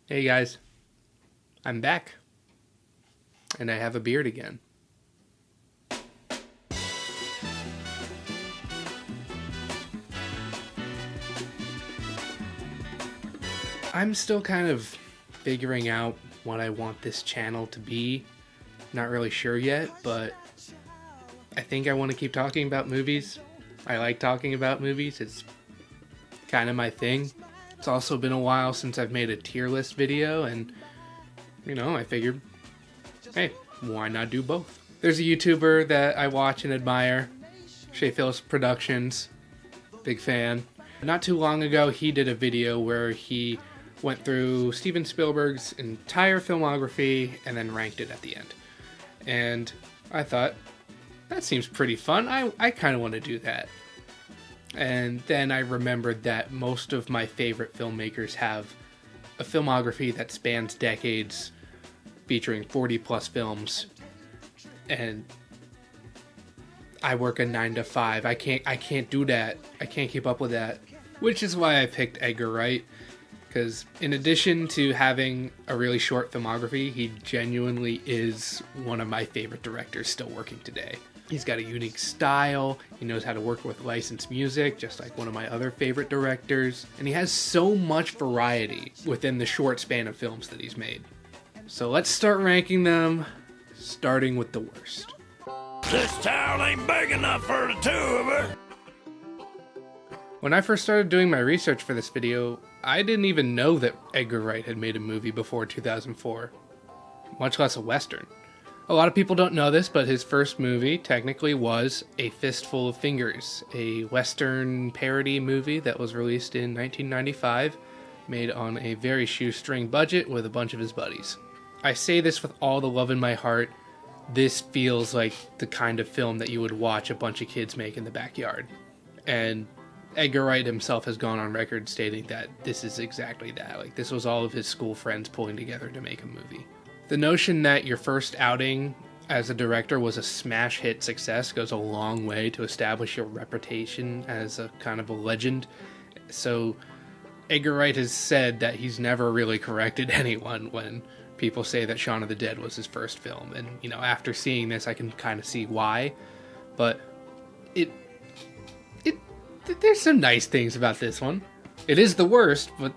Hey guys, I'm back, and I have a beard again. I'm still kind of figuring out what I want this channel to be. Not really sure yet, but I think I want to keep talking about movies. I like talking about movies, it's kind of my thing. It's also been a while since I've made a tier list video, and I figured, hey, why not do both? There's a YouTuber that I watch and admire, Phil's Productions, big fan. Not too long ago, he did a video where he went through Steven Spielberg's entire filmography and then ranked it at the end. And I thought, that seems pretty fun. I kind of want to do that. And then I remembered that most of my favorite filmmakers have a filmography that spans decades, featuring 40 plus films. And I work a 9 to 5. I can't do that. I can't keep up with that. Which is why I picked Edgar Wright. Because in addition to having a really short filmography, he genuinely is one of my favorite directors still working today. He's got a unique style, he knows how to work with licensed music, just like one of my other favorite directors, and he has so much variety within the short span of films that he's made. So let's start ranking them, starting with the worst. This town ain't big enough for the two of us. When I first started doing my research for this video, I didn't even know that Edgar Wright had made a movie before 2004, much less a Western. A lot of people don't know this, but his first movie technically was A Fistful of Fingers, a Western parody movie that was released in 1995, made on a very shoestring budget with a bunch of his buddies. I say this with all the love in my heart. This feels like the kind of film that you would watch a bunch of kids make in the backyard. And Edgar Wright himself has gone on record stating that this is exactly that. Like, this was all of his school friends pulling together to make a movie. The notion that your first outing as a director was a smash hit success goes a long way to establish your reputation as a kind of a legend. So Edgar Wright has said that he's never really corrected anyone when people say that Shaun of the Dead was his first film. And, after seeing this, I can kind of see why. But there's some nice things about this one. It is the worst, but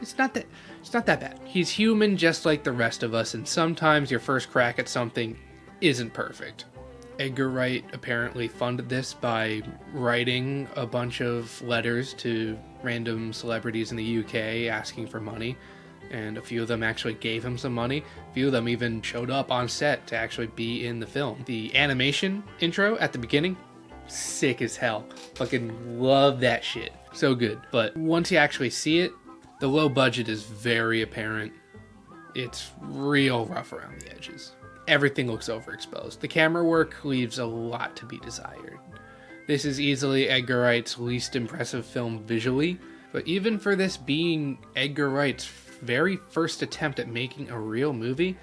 it's not that bad. He's human just like the rest of us, and sometimes your first crack at something isn't perfect. Edgar Wright apparently funded this by writing a bunch of letters to random celebrities in the UK asking for money, and a few of them actually gave him some money. A few of them even showed up on set to actually be in the film. The animation intro at the beginning, sick as hell. Fucking love that shit. So good. But once you actually see it, the low budget is very apparent. It's real rough around the edges. Everything looks overexposed. The camera work leaves a lot to be desired. This is easily Edgar Wright's least impressive film visually, but even for this being Edgar Wright's very first attempt at making a real movie,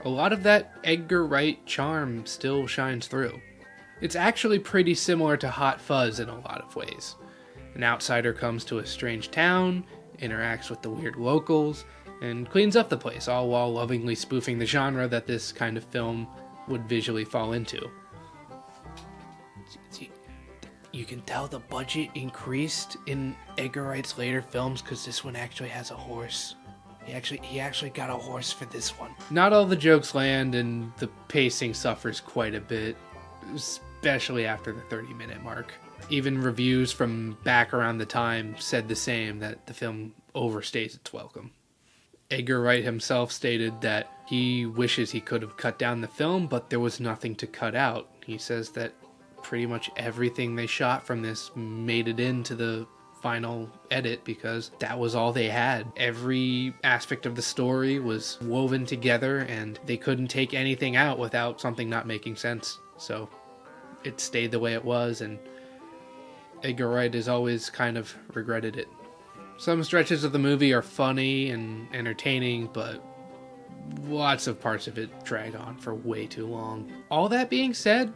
a lot of that Edgar Wright charm still shines through. It's actually pretty similar to Hot Fuzz in a lot of ways. An outsider comes to a strange town, interacts with the weird locals, and cleans up the place, all while lovingly spoofing the genre that this kind of film would visually fall into. You can tell the budget increased in Edgar Wright's later films because this one actually has a horse. He actually got a horse for this one. Not all the jokes land, and the pacing suffers quite a bit, especially after the 30-minute mark. Even reviews from back around the time said the same, that the film overstays its welcome. Edgar Wright himself stated that he wishes he could have cut down the film, but there was nothing to cut out. He says that pretty much everything they shot from this made it into the final edit because that was all they had. Every aspect of the story was woven together, and they couldn't take anything out without something not making sense. So it stayed the way it was, and Edgar Wright has always kind of regretted it. Some stretches of the movie are funny and entertaining, but lots of parts of it drag on for way too long. All that being said,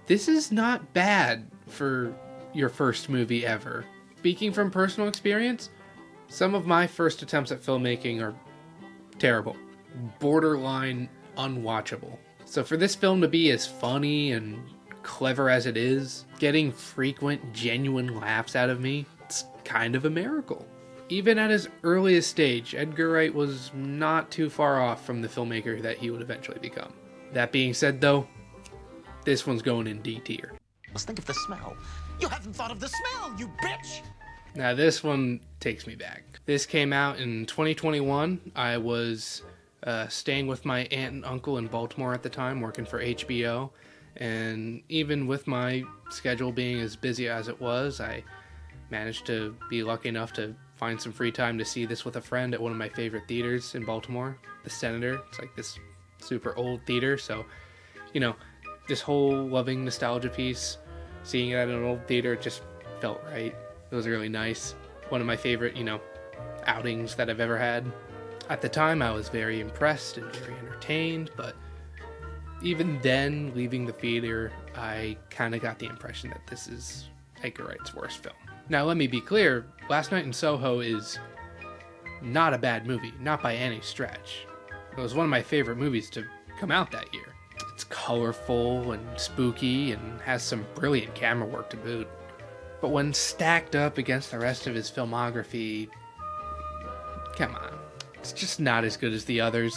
this is not bad for your first movie ever. Speaking from personal experience, Some of my first attempts at filmmaking are terrible, borderline unwatchable. So for this film to be as funny and clever as it is, getting frequent, genuine laughs out of me, it's kind of a miracle. Even at his earliest stage, Edgar Wright was not too far off from the filmmaker that he would eventually become. That being said though, this one's going in D tier. Let's think of the smell. You haven't thought of the smell, you bitch! Now this one takes me back. This came out in 2021. I was staying with my aunt and uncle in Baltimore at the time, working for HBO. And even with my schedule being as busy as it was, I managed to be lucky enough to find some free time to see this with a friend at one of my favorite theaters in Baltimore, the Senator. It's like this super old theater, so, you know, this whole loving nostalgia piece, seeing it at an old theater, it just felt right. It was really nice. One of my favorite, outings that I've ever had. At the time, I was very impressed and very entertained, but even then, leaving the theater, I kind of got the impression that this is Edgar Wright's worst film. Now, let me be clear, Last Night in Soho is not a bad movie, not by any stretch. It was one of my favorite movies to come out that year. It's colorful and spooky and has some brilliant camera work to boot. But when stacked up against the rest of his filmography, come on. It's just not as good as the others.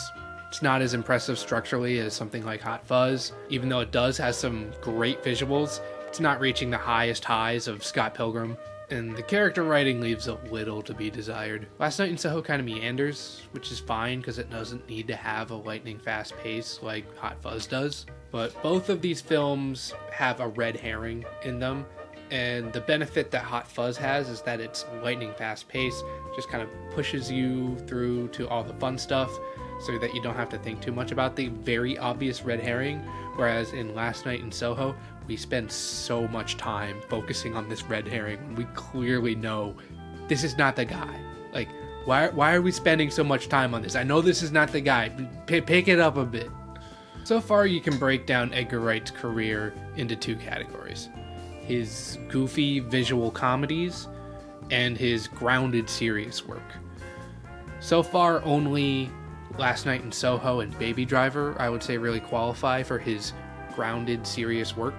It's not as impressive structurally as something like Hot Fuzz. Even though it does have some great visuals, it's not reaching the highest highs of Scott Pilgrim. And the character writing leaves a little to be desired. Last Night in Soho kind of meanders, which is fine because it doesn't need to have a lightning fast pace like Hot Fuzz does. But both of these films have a red herring in them. And the benefit that Hot Fuzz has is that its lightning fast pace just kind of pushes you through to all the fun stuff so that you don't have to think too much about the very obvious red herring. Whereas in Last Night in Soho, we spend so much time focusing on this red herring when we clearly know this is not the guy. Like, why are we spending so much time on this? I know this is not the guy. Pick it up a bit. So far, you can break down Edgar Wright's career into two categories. His goofy visual comedies and his grounded serious work. So far, only Last Night in Soho and Baby Driver, I would say, really qualify for his grounded serious work.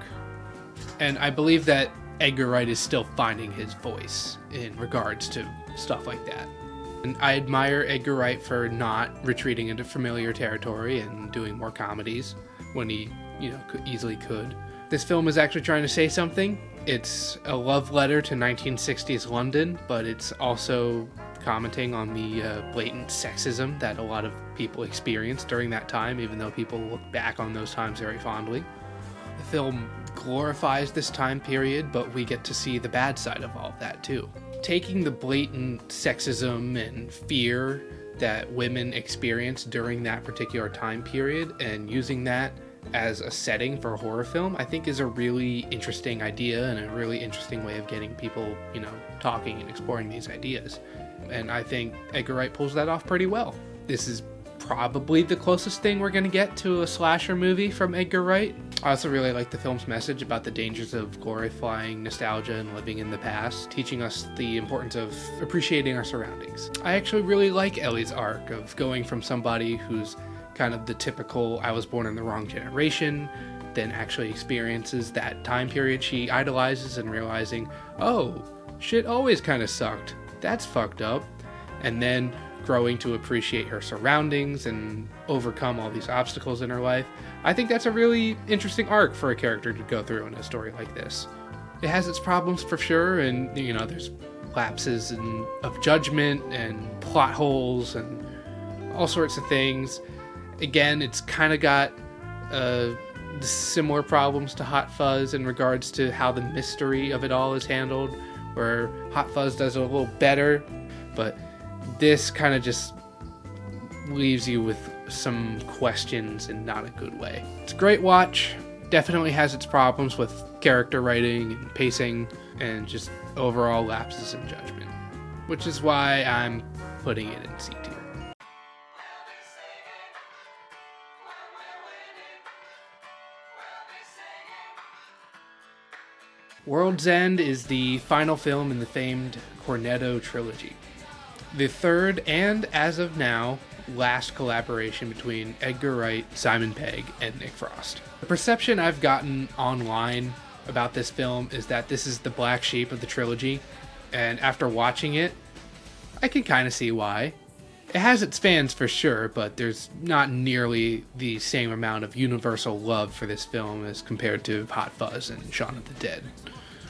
And I believe that Edgar Wright is still finding his voice in regards to stuff like that. And I admire Edgar Wright for not retreating into familiar territory and doing more comedies when he, easily could. This film is actually trying to say something. It's a love letter to 1960s London, but it's also commenting on the blatant sexism that a lot of people experienced during that time, even though people look back on those times very fondly. The film glorifies this time period, but we get to see the bad side of all of that too. Taking the blatant sexism and fear that women experienced during that particular time period and using that as a setting for a horror film, I think is a really interesting idea and a really interesting way of getting people, talking and exploring these ideas. And I think Edgar Wright pulls that off pretty well. This is probably the closest thing we're going to get to a slasher movie from Edgar Wright. I also really like the film's message about the dangers of glorifying nostalgia and living in the past, teaching us the importance of appreciating our surroundings. I actually really like Ellie's arc of going from somebody who's kind of the typical I was born in the wrong generation, then actually experiences that time period she idolizes and realizing, oh, shit always kind of sucked. That's fucked up. And then growing to appreciate her surroundings and overcome all these obstacles in her life. I think that's a really interesting arc for a character to go through in a story like this. It has its problems for sure, and there's lapses of judgment and plot holes and all sorts of things. Again, it's kind of got similar problems to Hot Fuzz in regards to how the mystery of it all is handled, where Hot Fuzz does it a little better, but this kind of just leaves you with some questions in not a good way. It's a great watch, definitely has its problems with character writing and pacing and just overall lapses in judgment, which is why I'm putting it in C tier. World's End is the final film in the famed Cornetto trilogy. the third and, as of now, last collaboration between Edgar Wright, Simon Pegg, and Nick Frost. The perception I've gotten online about this film is that this is the black sheep of the trilogy, and after watching it, I can kind of see why. It has its fans for sure, but there's not nearly the same amount of universal love for this film as compared to Hot Fuzz and Shaun of the Dead.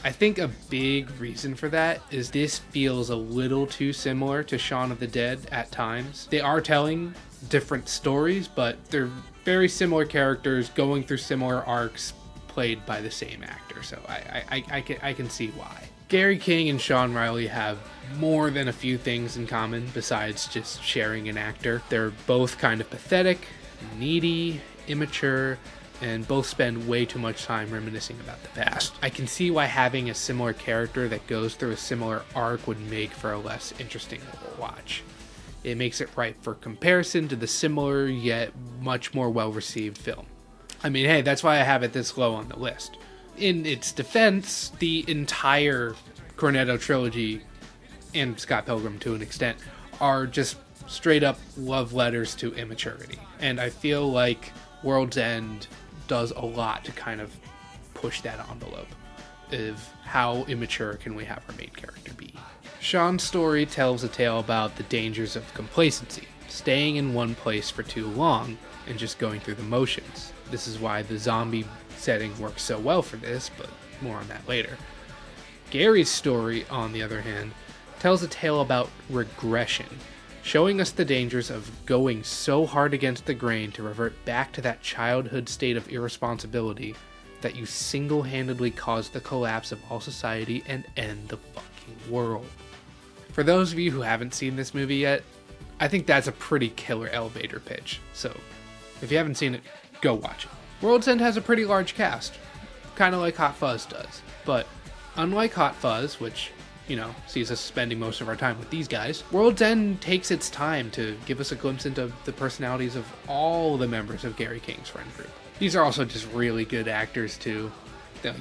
I think a big reason for that is this feels a little too similar to Shaun of the Dead at times. They are telling different stories, but they're very similar characters going through similar arcs played by the same actor, so I can see why. Gary King and Sean Riley have more than a few things in common besides just sharing an actor. They're both kind of pathetic, needy, immature, and both spend way too much time reminiscing about the past. I can see why having a similar character that goes through a similar arc would make for a less interesting watch. It makes it ripe for comparison to the similar yet much more well-received film. I mean, hey, that's why I have it this low on the list. In its defense, the entire Cornetto trilogy, and Scott Pilgrim to an extent, are just straight up love letters to immaturity. And I feel like World's End does a lot to kind of push that envelope of how immature can we have our main character be. Sean's story tells a tale about the dangers of complacency, staying in one place for too long, and just going through the motions. This is why the zombie setting works so well for this, but more on that later. Gary's story, on the other hand, tells a tale about regression, showing us the dangers of going so hard against the grain to revert back to that childhood state of irresponsibility that you single-handedly cause the collapse of all society and end the fucking world. For those of you who haven't seen this movie yet, I think that's a pretty killer elevator pitch, so if you haven't seen it, go watch it. World's End has a pretty large cast, kind of like Hot Fuzz does, but unlike Hot Fuzz, which, you know, sees us spending most of our time with these guys, World's End takes its time to give us a glimpse into the personalities of all the members of Gary King's friend group. These are also just really good actors too.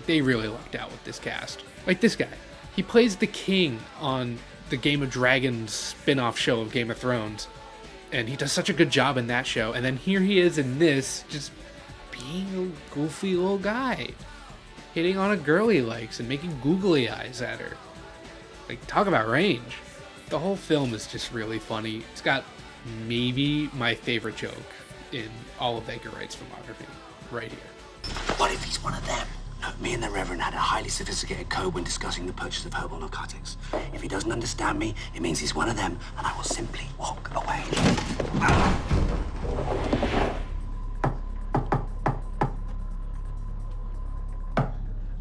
They really lucked out with this cast. Like this guy, he plays the king on the Game of Dragons spin-off show of Game of Thrones, and he does such a good job in that show, and then here he is in this, just being a goofy little guy, hitting on a girl he likes and making googly eyes at her. Like, talk about range. The whole film is just really funny. It's got maybe my favorite joke in all of Edgar Wright's filmography, right here. What if he's one of them? Look, me and the Reverend had a highly sophisticated code when discussing the purchase of herbal narcotics. If he doesn't understand me, it means he's one of them, and I will simply walk away.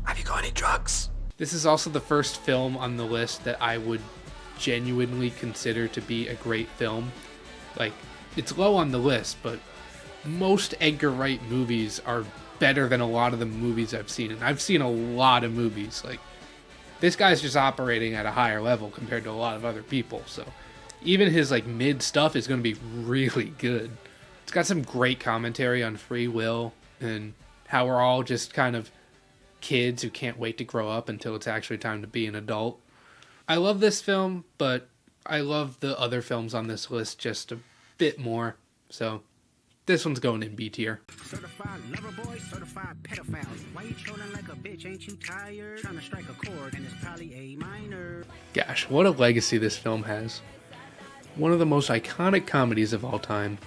Have you got any drugs? This is also the first film on the list that I would genuinely consider to be a great film. Like, it's low on the list, but most Edgar Wright movies are better than a lot of the movies I've seen. And I've seen a lot of movies. Like, this guy's just operating at a higher level compared to a lot of other people. So even his like mid stuff is going to be really good. It's got some great commentary on free will and how we're all just kind of kids who can't wait to grow up until it's actually time to be an adult. I love this film, but I love the other films on this list just a bit more. So this one's going in B tier. Certified lover boy, certified pedophile. Why you trolling like a bitch? Ain't you tired? Trying to strike a chord, and it's probably A minor. Gosh, what a legacy this film has. One of the most iconic comedies of all time.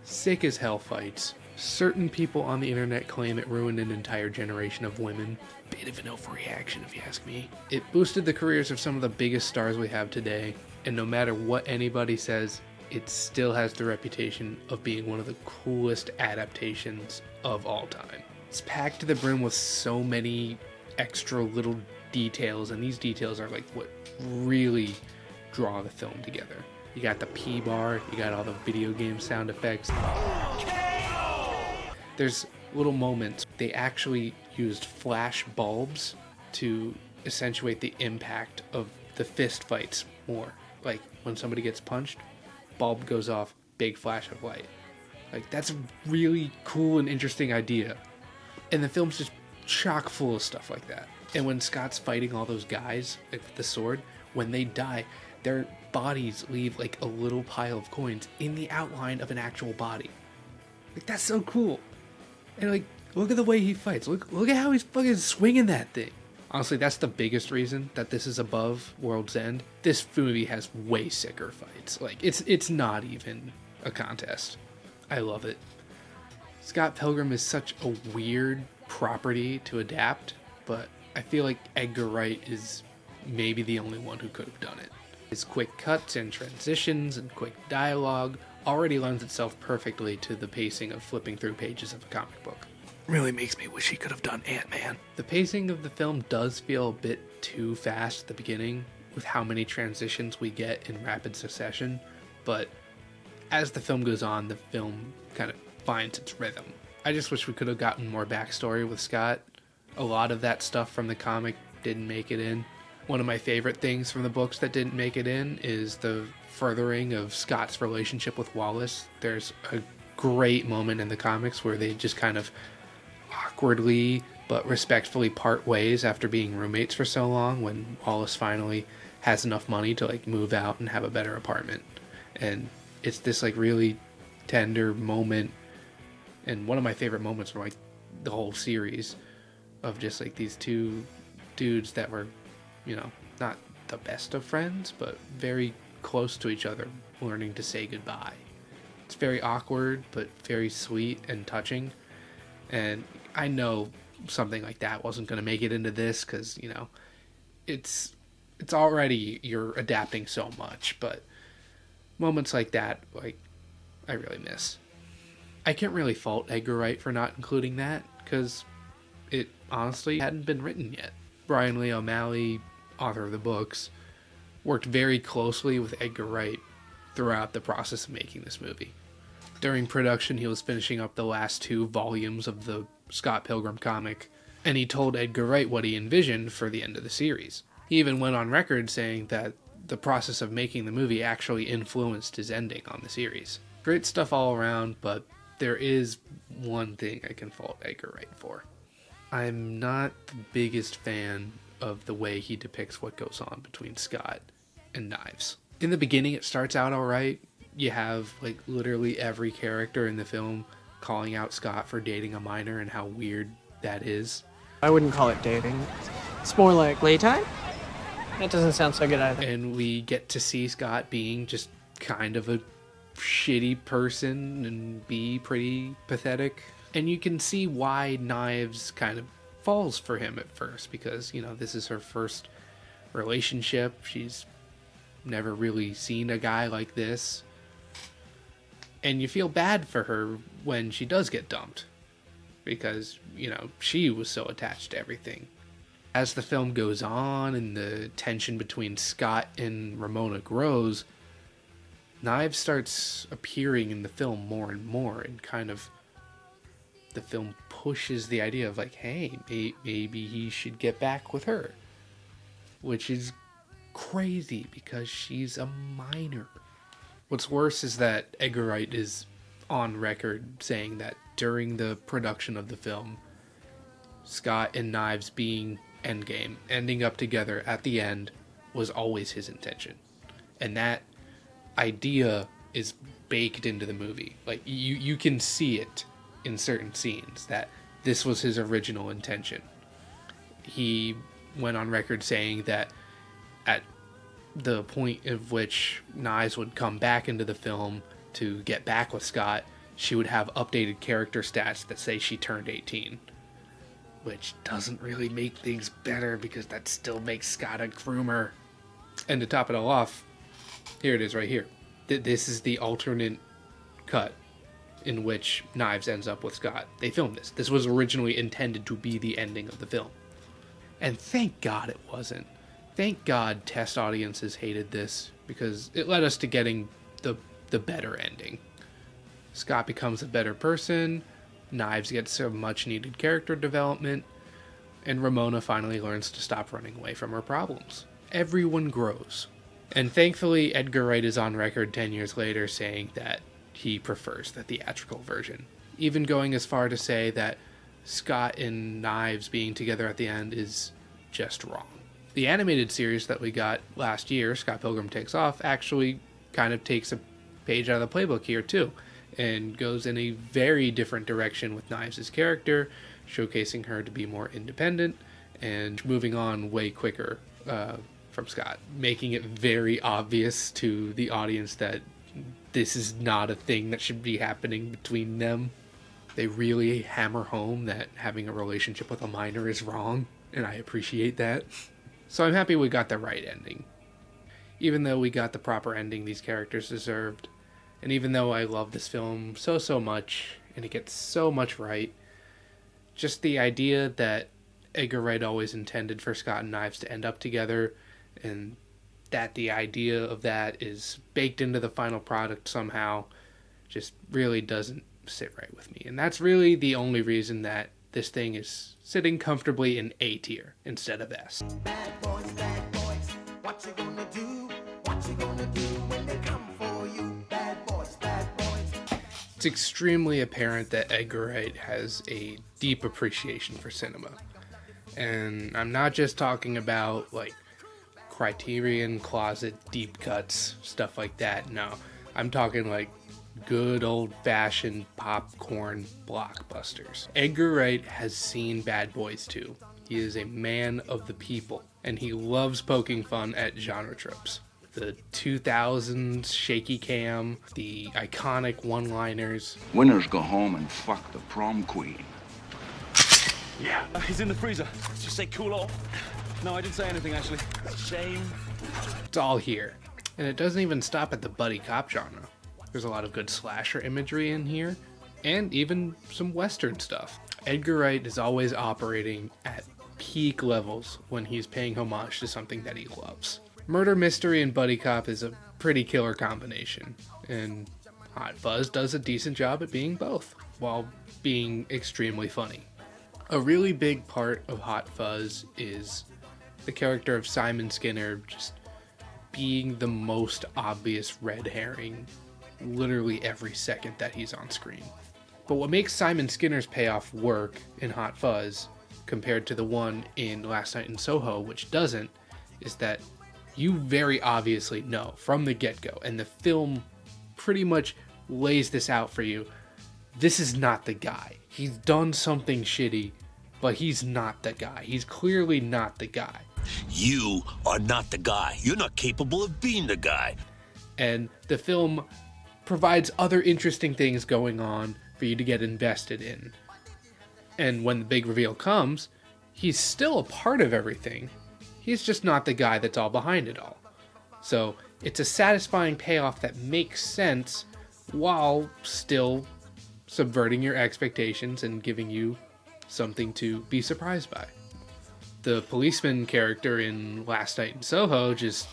Sick as hell fights. Certain people on the internet claim it ruined an entire generation of women. Bit of an overreaction if you ask me. It boosted the careers of some of the biggest stars we have today, and no matter what anybody says, it still has the reputation of being one of the coolest adaptations of all time. It's packed to the brim with so many extra little details, and these details are like what really draw the film together. You got the P-bar, you got all the video game sound effects. There's little moments. They actually used flash bulbs to accentuate the impact of the fist fights more. Like when somebody gets punched, bulb goes off, big flash of light. Like, that's a really cool and interesting idea. And the film's just chock full of stuff like that. And when Scott's fighting all those guys with the sword, when they die, their bodies leave like a little pile of coins in the outline of an actual body. Like, that's so cool. And like, look at the way he fights. Look at how he's fucking swinging that thing. Honestly, that's the biggest reason that this is above World's End. This movie has way sicker fights. Like, it's not even a contest. I love it. Scott Pilgrim is such a weird property to adapt, but I feel like Edgar Wright is maybe the only one who could have done it. His quick cuts and transitions and quick dialogue already lends itself perfectly to the pacing of flipping through pages of a comic book. Really makes me wish he could have done Ant-Man. The pacing of the film does feel a bit too fast at the beginning, with how many transitions we get in rapid succession, but as the film goes on, the film kind of finds its rhythm. I just wish we could have gotten more backstory with Scott. A lot of that stuff from the comic didn't make it in. One of my favorite things from the books that didn't make it in is the furthering of Scott's relationship with Wallace. There's a great moment in the comics where they just kind of awkwardly but respectfully part ways after being roommates for so long, when Wallace finally has enough money to like move out and have a better apartment. And it's this like really tender moment, and one of my favorite moments from like the whole series, of just like these two dudes that were, you know, not the best of friends, but very close to each other, learning to say goodbye. It's very awkward, but very sweet and touching. And I know something like that wasn't going to make it into this, because, you know, it's already, you're adapting so much, but moments like that, like, I really miss. I can't really fault Edgar Wright for not including that, because it honestly hadn't been written yet. Brian Lee O'Malley, author of the books, worked very closely with Edgar Wright throughout the process of making this movie. During production, he was finishing up the last 2 volumes of the Scott Pilgrim comic, and he told Edgar Wright what he envisioned for the end of the series. He even went on record saying that the process of making the movie actually influenced his ending on the series. Great stuff all around, but there is one thing I can fault Edgar Wright for. I'm not the biggest fan of the way he depicts what goes on between Scott and Knives. In the beginning, it starts out alright. You have like literally every character in the film calling out Scott for dating a minor and how weird that is. I wouldn't call it dating. It's more like playtime? That doesn't sound so good either. And we get to see Scott being just kind of a shitty person and be pretty pathetic. And you can see why Knives kind of falls for him at first, because, you know, this is her first relationship. She's never really seen a guy like this. And you feel bad for her when she does get dumped, because, you know, she was so attached to everything. As the film goes on and the tension between Scott and Ramona grows, Knives starts appearing in the film more and more, and kind of the film pushes the idea of like, hey, maybe he should get back with her, which is crazy because she's a minor. What's worse is that Edgar Wright is on record saying that during the production of the film, Scott and Knives being endgame, ending up together at the end, was always his intention. And that idea is baked into the movie. Like, you can see it in certain scenes that this was his original intention. He went on record saying that at the point of which Knives would come back into the film to get back with Scott, she would have updated character stats that say she turned 18. Which doesn't really make things better, because that still makes Scott a groomer. And to top it all off, here it is right here. This is the alternate cut in which Knives ends up with Scott. They filmed this. This was originally intended to be the ending of the film. And thank God it wasn't. Thank God test audiences hated this, because it led us to getting the better ending. Scott becomes a better person, Knives gets some much needed character development, and Ramona finally learns to stop running away from her problems. Everyone grows. And thankfully, Edgar Wright is on record 10 years later saying that he prefers the theatrical version, even going as far to say that Scott and Knives being together at the end is just wrong. The animated series that we got last year, Scott Pilgrim Takes Off, actually kind of takes a page out of the playbook here too, and goes in a very different direction with Knives' character, showcasing her to be more independent and moving on way quicker from Scott, making it very obvious to the audience that this is not a thing that should be happening between them. They really hammer home that having a relationship with a minor is wrong, and I appreciate that. So I'm happy we got the right ending. Even though we got the proper ending these characters deserved, and even though I love this film so much, and it gets so much right, just the idea that Edgar Wright always intended for Scott and Knives to end up together, and that the idea of that is baked into the final product somehow, just really doesn't sit right with me. And that's really the only reason that this thing is sitting comfortably in A tier instead of S. Bad boys, what you gonna do? What you gonna do when they come for you? Bad boys, bad boys. It's extremely apparent that Edgar Wright has a deep appreciation for cinema. And I'm not just talking about like Criterion Closet deep cuts, stuff like that. No, I'm talking like good old-fashioned popcorn blockbusters. Edgar Wright has seen Bad Boys 2. He is a man of the people, and he loves poking fun at genre tropes. The 2000s shaky cam, the iconic one-liners. Winners go home and fuck the prom queen. Yeah. He's in the freezer. Just say cool off. No, I didn't say anything, actually. Shame. It's all here. And it doesn't even stop at the buddy cop genre. There's a lot of good slasher imagery in here, and even some Western stuff. Edgar Wright is always operating at peak levels when he's paying homage to something that he loves. Murder mystery and buddy cop is a pretty killer combination, and Hot Fuzz does a decent job at being both, while being extremely funny. A really big part of Hot Fuzz is the character of Simon Skinner just being the most obvious red herring literally every second that he's on screen. But what makes Simon Skinner's payoff work in Hot Fuzz compared to the one in Last Night in Soho, which doesn't, is that you very obviously know from the get-go, and the film pretty much lays this out for you, this is not the guy. He's done something shitty, but he's not the guy. He's clearly not the guy. You are not the guy. You're not capable of being the guy. And the film provides other interesting things going on for you to get invested in. And when the big reveal comes, he's still a part of everything. He's just not the guy that's all behind it all. So it's a satisfying payoff that makes sense while still subverting your expectations and giving you something to be surprised by. The policeman character in Last Night in Soho just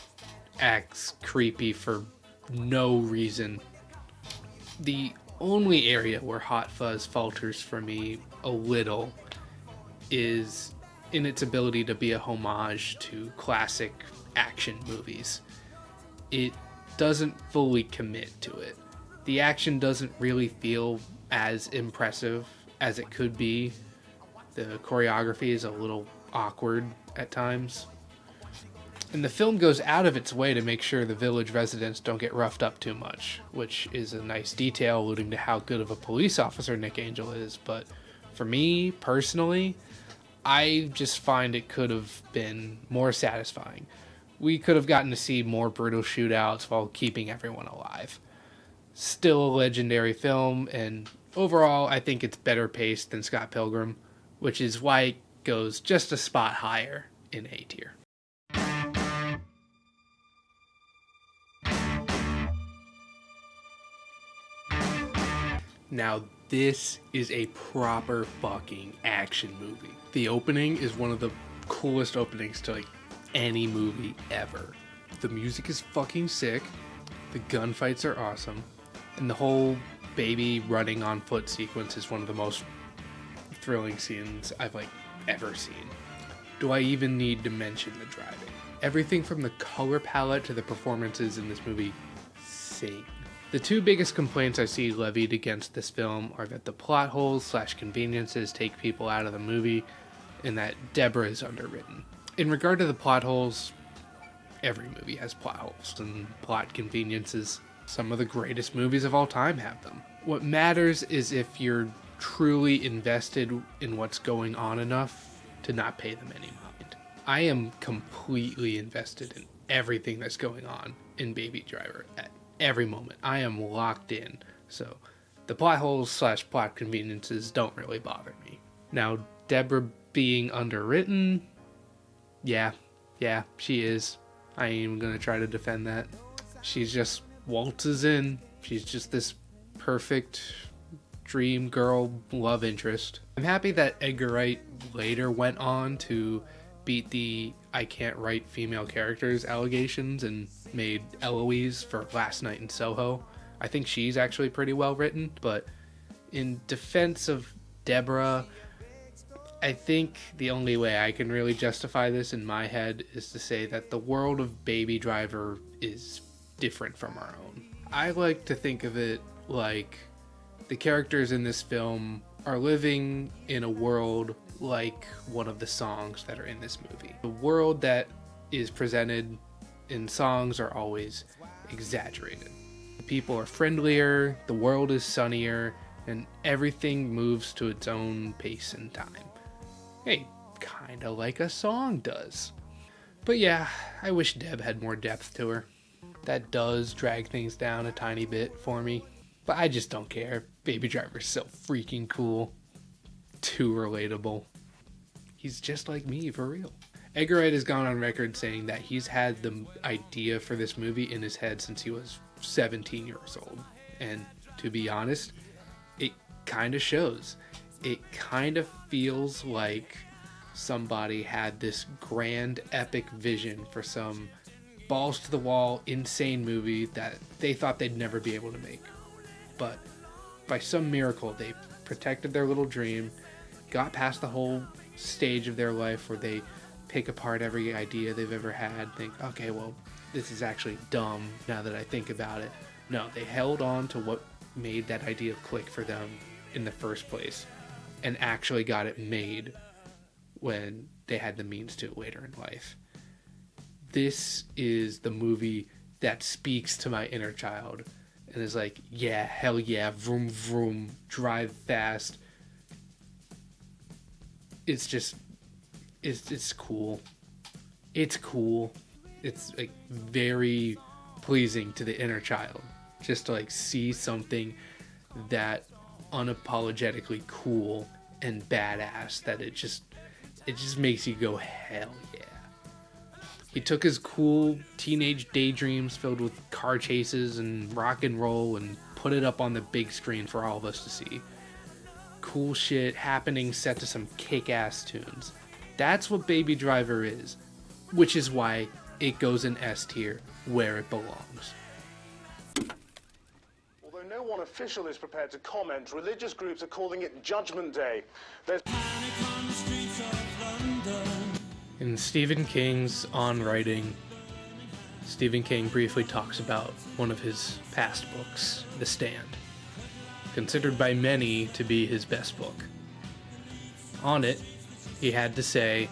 acts creepy for no reason. The only area where Hot Fuzz falters for me a little is in its ability to be a homage to classic action movies. It doesn't fully commit to it. The action doesn't really feel as impressive as it could be. The choreography is a little awkward at times. And the film goes out of its way to make sure the village residents don't get roughed up too much, which is a nice detail alluding to how good of a police officer Nick Angel is. But for me, personally, I just find it could have been more satisfying. We could have gotten to see more brutal shootouts while keeping everyone alive. Still a legendary film, and overall, I think it's better paced than Scott Pilgrim, which is why it goes just a spot higher in A tier. Now, this is a proper fucking action movie. The opening is one of the coolest openings to like any movie ever. The music is fucking sick, the gunfights are awesome, and the whole baby running on foot sequence is one of the most thrilling scenes I've like ever seen. Do I even need to mention the driving? Everything from the color palette to the performances in this movie sing. The two biggest complaints I see levied against this film are that the plot holes / conveniences take people out of the movie, and that Deborah is underwritten. In regard to the plot holes, every movie has plot holes and plot conveniences. Some of the greatest movies of all time have them. What matters is if you're truly invested in what's going on enough to not pay them any mind. I am completely invested in everything that's going on in Baby Driver at every moment. I am locked in. So the plot holes / plot conveniences don't really bother me. Now, Deborah being underwritten, yeah, she is. I ain't even gonna try to defend that. She's just waltzes in. She's just this perfect dream girl love interest. I'm happy that Edgar Wright later went on to beat the I can't write female characters allegations and made Eloise for Last Night in Soho. I think she's actually pretty well written, but in defense of Deborah, I think the only way I can really justify this in my head is to say that the world of Baby Driver is different from our own. I like to think of it like the characters in this film are living in a world like one of the songs that are in this movie. The world that is presented in songs are always exaggerated. The people are friendlier, the world is sunnier, and everything moves to its own pace and time. Hey, kinda like a song does. But yeah, I wish Deb had more depth to her. That does drag things down a tiny bit for me. But I just don't care. Baby Driver's so freaking cool. Too relatable. He's just like me, for real. Edgar Wright has gone on record saying that he's had the idea for this movie in his head since he was 17 years old. And to be honest, it kind of shows. It kind of feels like somebody had this grand epic vision for some balls to the wall insane movie that they thought they'd never be able to make. But by some miracle, they protected their little dream, got past the whole stage of their life where they pick apart every idea they've ever had, think, okay, well, this is actually dumb now that I think about it. No, they held on to what made that idea click for them in the first place and actually got it made when they had the means to later in life. This is the movie that speaks to my inner child and is like, yeah, hell yeah, vroom vroom, drive fast. It's just, it's cool. It's cool. It's like very pleasing to the inner child just to like see something that unapologetically cool and badass that it just makes you go, hell yeah. He took his cool teenage daydreams filled with car chases and rock and roll and put it up on the big screen for all of us to see. Cool shit happening set to some kick-ass tunes. That's what Baby Driver is, which is why it goes in S tier where it belongs. Although no one official is prepared to comment, religious groups are calling it Judgment Day. There's In Stephen King's On Writing, Stephen King briefly talks about one of his past books, The Stand, considered by many to be his best book. On it, he had to say,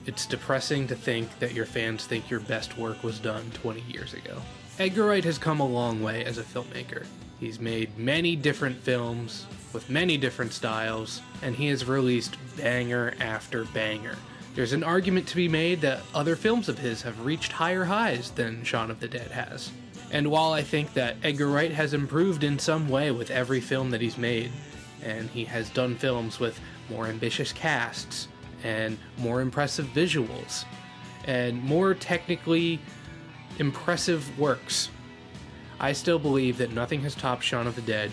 "It's depressing to think that your fans think your best work was done 20 years ago." Edgar Wright has come a long way as a filmmaker. He's made many different films with many different styles, and he has released banger after banger. There's an argument to be made that other films of his have reached higher highs than Shaun of the Dead has. And while I think that Edgar Wright has improved in some way with every film that he's made, and he has done films with more ambitious casts, and more impressive visuals, and more technically impressive works, I still believe that nothing has topped Shaun of the Dead,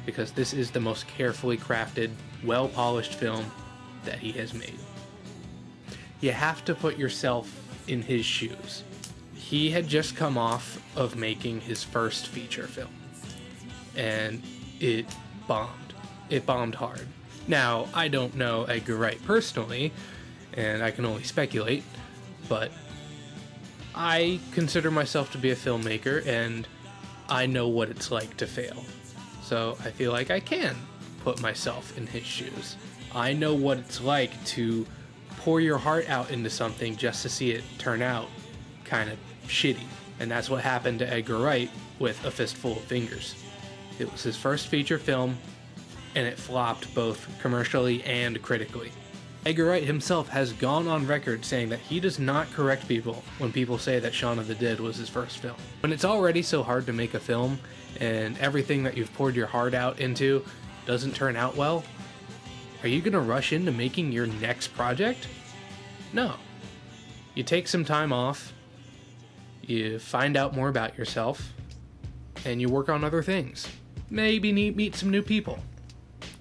because this is the most carefully crafted, well-polished film that he has made. You have to put yourself in his shoes. He had just come off of making his first feature film, and it bombed. It bombed hard. Now, I don't know Edgar Wright personally, and I can only speculate, but I consider myself to be a filmmaker, and I know what it's like to fail. So I feel like I can put myself in his shoes. I know what it's like to pour your heart out into something just to see it turn out kind of shitty. And that's what happened to Edgar Wright with A Fistful of Fingers. It was his first feature film, and it flopped both commercially and critically. Edgar Wright himself has gone on record saying that he does not correct people when people say that Shaun of the Dead was his first film. When it's already so hard to make a film, and everything that you've poured your heart out into doesn't turn out well, are you gonna rush into making your next project? No. You take some time off, you find out more about yourself, and you work on other things. Maybe meet some new people.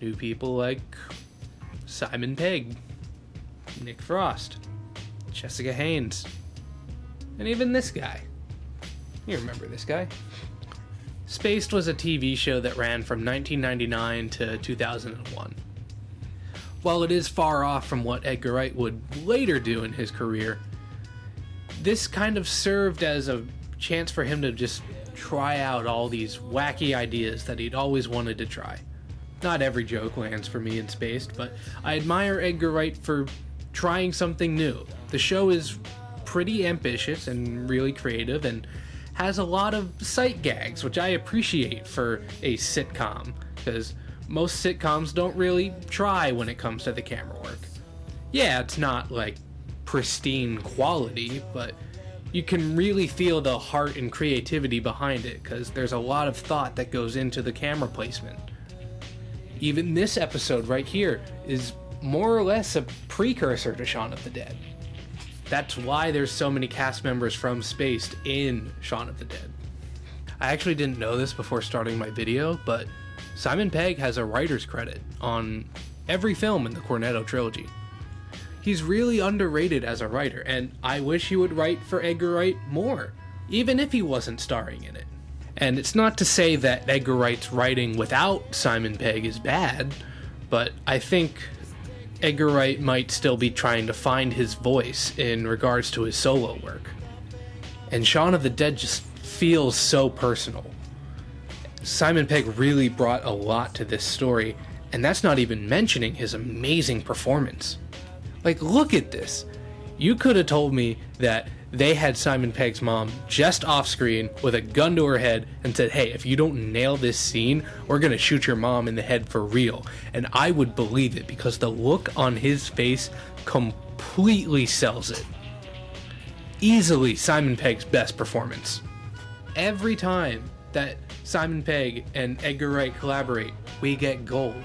New people like Simon Pegg, Nick Frost, Jessica Haynes, and even this guy. You remember this guy. Spaced was a TV show that ran from 1999 to 2001. While it is far off from what Edgar Wright would later do in his career, this kind of served as a chance for him to just try out all these wacky ideas that he'd always wanted to try. Not every joke lands for me in Spaced, but I admire Edgar Wright for trying something new. The show is pretty ambitious and really creative and has a lot of sight gags, which I appreciate for a sitcom, because most sitcoms don't really try when it comes to the camera work. Yeah, it's not like pristine quality, but you can really feel the heart and creativity behind it, because there's a lot of thought that goes into the camera placement. Even this episode right here is more or less a precursor to Shaun of the Dead. That's why there's so many cast members from Spaced in Shaun of the Dead. I actually didn't know this before starting my video, but Simon Pegg has a writer's credit on every film in the Cornetto trilogy. He's really underrated as a writer, and I wish he would write for Edgar Wright more, even if he wasn't starring in it. And it's not to say that Edgar Wright's writing without Simon Pegg is bad, but I think Edgar Wright might still be trying to find his voice in regards to his solo work. And Shaun of the Dead just feels so personal. Simon Pegg really brought a lot to this story, and that's not even mentioning his amazing performance. Like, look at this. You could have told me that they had Simon Pegg's mom just off screen with a gun to her head and said, hey, if you don't nail this scene, we're gonna shoot your mom in the head for real. And I would believe it, because the look on his face completely sells it. Easily Simon Pegg's best performance. Every time that Simon Pegg and Edgar Wright collaborate, we get gold.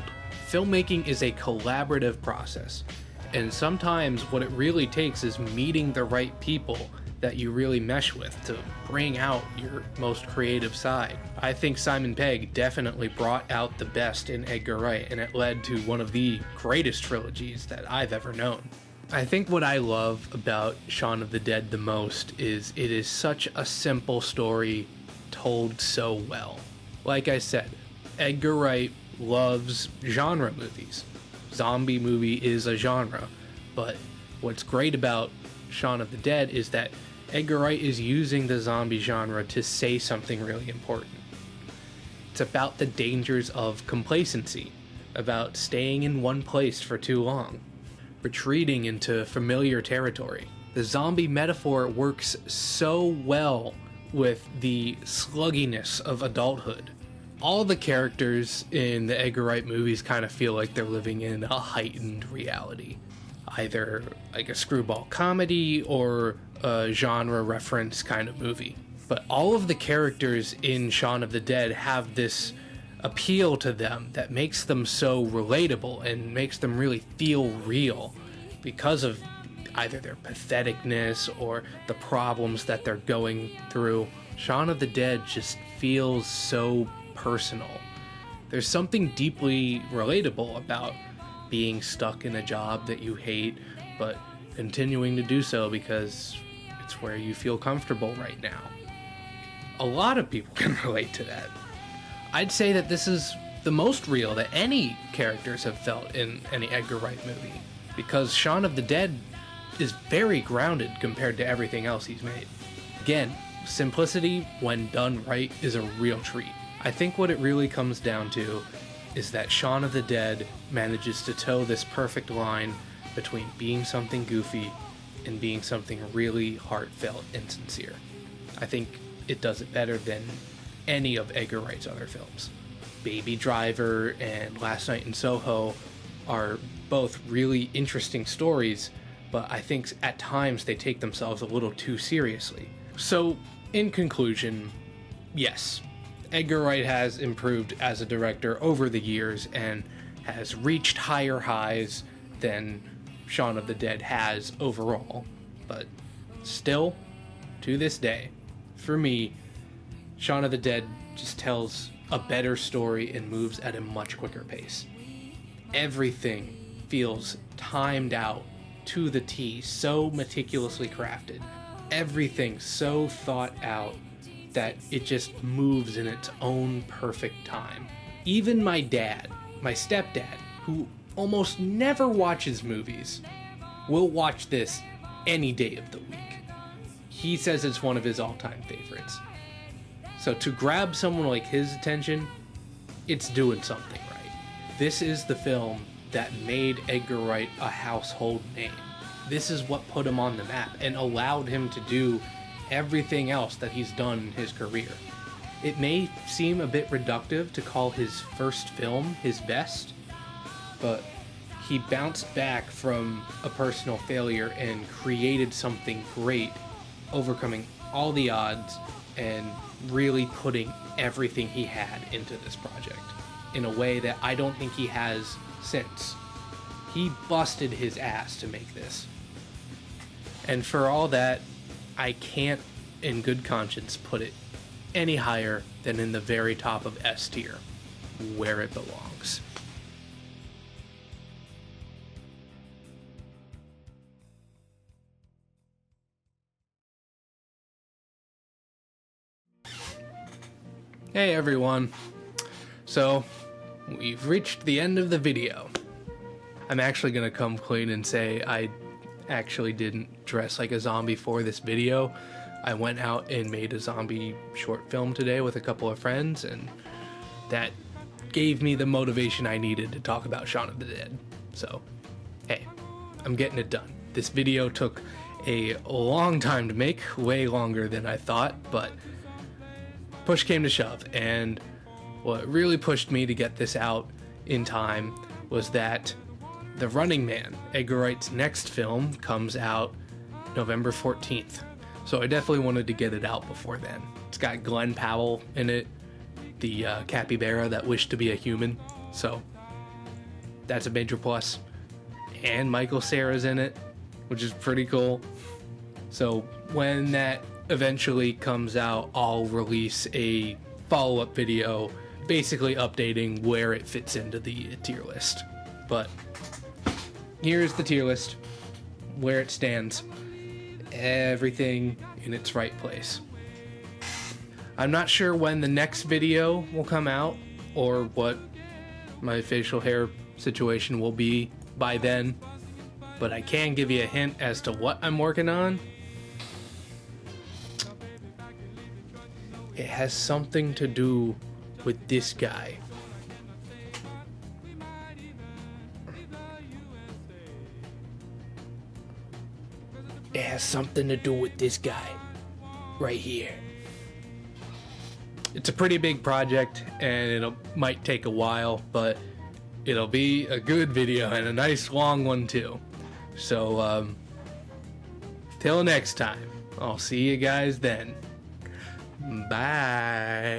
Filmmaking is a collaborative process. And sometimes what it really takes is meeting the right people that you really mesh with to bring out your most creative side. I think Simon Pegg definitely brought out the best in Edgar Wright, and it led to one of the greatest trilogies that I've ever known. I think what I love about Shaun of the Dead the most is it is such a simple story told so well. Like I said, Edgar Wright loves genre movies. Zombie movie is a genre, but what's great about Shaun of the Dead is that Edgar Wright is using the zombie genre to say something really important. It's about the dangers of complacency, about staying in one place for too long, retreating into familiar territory. The zombie metaphor works so well with the slugginess of adulthood. All the characters in the Edgar Wright movies kind of feel like they're living in a heightened reality. Either like a screwball comedy or a genre reference kind of movie. But all of the characters in Shaun of the Dead have this appeal to them that makes them so relatable and makes them really feel real because of either their patheticness or the problems that they're going through. Shaun of the Dead just feels so personal. There's something deeply relatable about being stuck in a job that you hate, but continuing to do so because it's where you feel comfortable right now. A lot of people can relate to that. I'd say that this is the most real that any characters have felt in any Edgar Wright movie, because Shaun of the Dead is very grounded compared to everything else he's made. Again, simplicity when done right is a real treat. I think what it really comes down to is that Shaun of the Dead manages to toe this perfect line between being something goofy and being something really heartfelt and sincere. I think it does it better than any of Edgar Wright's other films. Baby Driver and Last Night in Soho are both really interesting stories, but I think at times they take themselves a little too seriously. So, in conclusion, yes, Edgar Wright has improved as a director over the years and has reached higher highs than Shaun of the Dead has overall, but still, to this day, for me, Shaun of the Dead just tells a better story and moves at a much quicker pace. Everything feels timed out to the T, so meticulously crafted. Everything so thought out that it just moves in its own perfect time. Even my dad, my stepdad, who almost never watches movies, will watch this any day of the week. He says it's one of his all-time favorites. So to grab someone like his attention, it's doing something right. This is the film that made Edgar Wright a household name. This is what put him on the map and allowed him to do everything else that he's done in his career. It may seem a bit reductive to call his first film his best, but he bounced back from a personal failure and created something great, overcoming all the odds and really putting everything he had into this project in a way that I don't think he has since. He busted his ass to make this. And for all that, I can't in good conscience put it any higher than in the very top of S tier, where it belongs. Hey everyone. So, we've reached the end of the video. I'm actually gonna come clean and say I actually didn't dress like a zombie for this video. I went out and made a zombie short film today with a couple of friends, and that gave me the motivation I needed to talk about Shaun of the Dead. So, hey, I'm getting it done. This video took a long time to make, way longer than I thought, but push came to shove, and what really pushed me to get this out in time was that The Running Man, Edgar Wright's next film, comes out November 14th. So I definitely wanted to get it out before then. It's got Glenn Powell in it, the capybara that wished to be a human, so that's a major plus. And Michael Cera's in it, which is pretty cool. So when that eventually comes out, I'll release a follow-up video basically updating where it fits into the tier list. But here's the tier list, where it stands. Everything in its right place. I'm not sure when the next video will come out or what my facial hair situation will be by then, but I can give you a hint as to what I'm working on. It has something to do with this guy. It has something to do with this guy right here. It's a pretty big project and it might take a while, but it'll be a good video and a nice long one too. So till next time, I'll see you guys then. Bye.